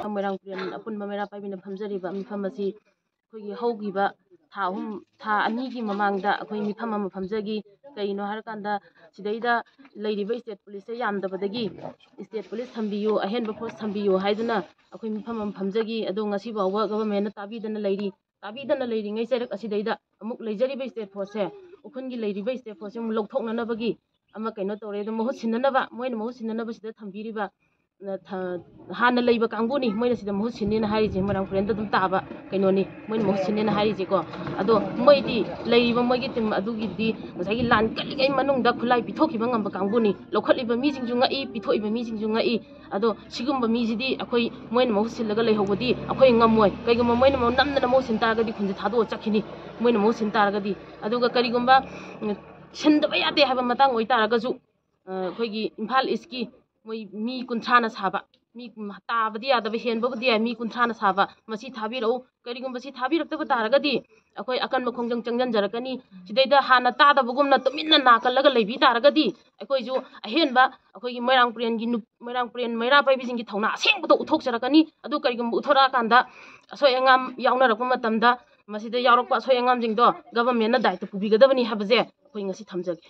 Moirang Puren apunba mera paibina phamjariba mifam asi akhoi haugiba tha ani gi mamangda akhoi mifam ama phamjagi kaino harakanda sidaida leiriba state police yamdabadagi state police thambiyu ahenba force thambiyu haiduna akhoi mifam ama phamjagi ado ngasi bawa government na tabidana leiri ngai serak asidaida amuk leijariba state force ukhungi leiriba state force mu lokthoknanabagi ama kaino tore do mohut sinanaba moina mohut sinanaba sida thambiriba hana leiba kanguni moina sida mohut sinina harije Moirang Puren da dum taba kainoni moina mohut sinina harije ko ado moidi leiba moigi tim adugi di ngasagi lan kaligai manungda khulai pithokiba ngamba kanguni lokhaliba mi singju ngai pithoiba mi singju ngai ado sigumba mi jidi akhoi moina mohut silaga leihobodi akhoi ngamoi kaiguma moina mo namna mohut sin taragadi khunje thado chakhini moina mohut sin taragadi aduga karigumba sindaba yade haba matang oi taragaju khoigi Imphal East ki moi mi kunthana saba mi tabadi yadaba henbabudi mi kunthana saba masi thabirau karigumba si thabirakta taragadi akhoi akanba khongjang changjan jarakani sidaida hana tadabagumna tuminna nakallaga leibi taragadi akhoi ju ahenba akhoi Moirang Puren gi Moirang Puren meira paibising gi thawna asengbudo uthokjarakani adu karigumba uthora kanda asoi angam yaunarakpa matamda masida yaurakpa asoi angam jingdo government na daita pubigadabani habaje akhoi ngasi thamjage।